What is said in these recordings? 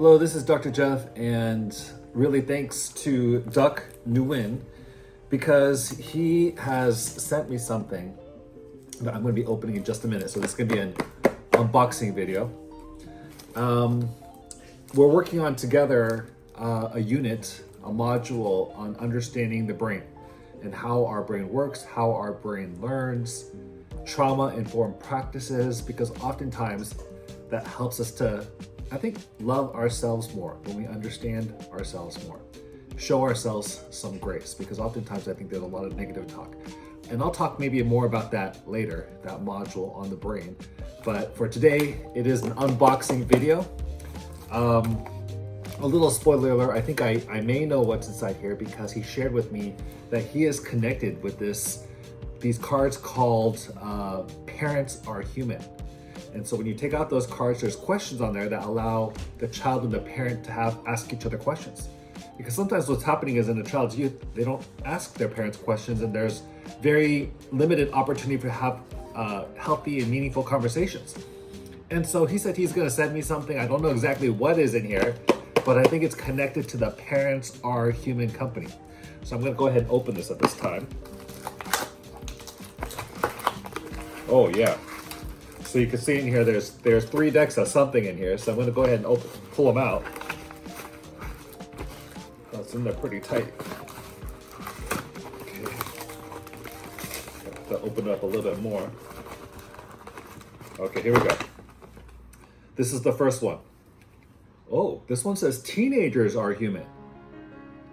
Hello, this is Dr. Jeff, and really thanks to Duc Nguyen because he has sent me something that I'm going to be opening in just a minute. So this is going to be an unboxing video. We're working on together a unit, a module on understanding the brain and how our brain works, how our brain learns, trauma-informed practices, because oftentimes that helps us to, I think, love ourselves more when we understand ourselves more. Show ourselves some grace, because oftentimes I think there's a lot of negative talk. And I'll talk maybe more about that later, that module on the brain. But for today, it is an unboxing video. A little spoiler alert, I think I may know what's inside here because he shared with me that he is connected with these cards called Parents Are Human. And so when you take out those cards, there's questions on there that allow the child and the parent to ask each other questions. Because sometimes what's happening is in a child's youth, they don't ask their parents questions, and there's very limited opportunity to have healthy and meaningful conversations. And so he said he's gonna send me something. I don't know exactly what is in here, but I think it's connected to the Parents Are Human company. So I'm gonna go ahead and open this at this time. Oh yeah. So you can see in here, there's 3 decks of something in here. So I'm gonna go ahead and pull them out. That's in there pretty tight. Okay. Have to open it up a little bit more. Okay, here we go. This is the first one. Oh, this one says teenagers are human.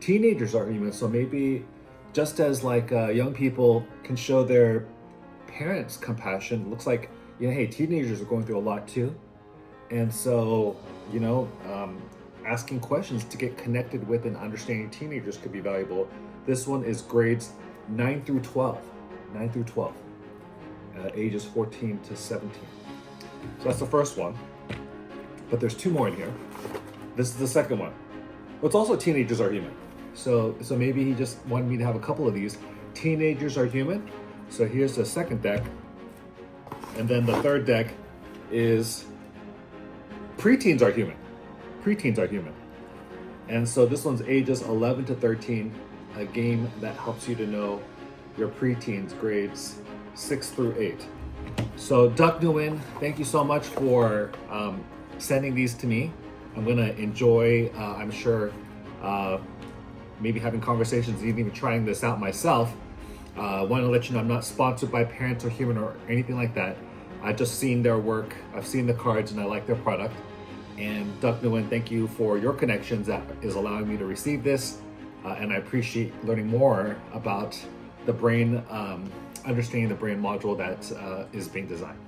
Teenagers are human. So maybe just as like young people can show their parents compassion, it looks like, hey, teenagers are going through a lot too. And so, asking questions to get connected with and understanding teenagers could be valuable. This one is grades 9 through 12, ages 14 to 17. So that's the first one, but there's 2 more in here. This is the second one. Well, it's also teenagers are human. So maybe he just wanted me to have a couple of these. Teenagers are human. So here's the second deck. And then the third deck is preteens are human. Preteens are human. And so this one's ages 11 to 13, a game that helps you to know your preteens, grades 6 through 8. So Duc Nguyen, thank you so much for sending these to me. I'm gonna enjoy, I'm sure, maybe having conversations, even trying this out myself. I want to let you know I'm not sponsored by Parents Are Human or anything like that. I've just seen their work, I've seen the cards, and I like their product. And Duc Nguyen, thank you for your connections that is allowing me to receive this. And I appreciate learning more about the brain, understanding the brain module that is being designed.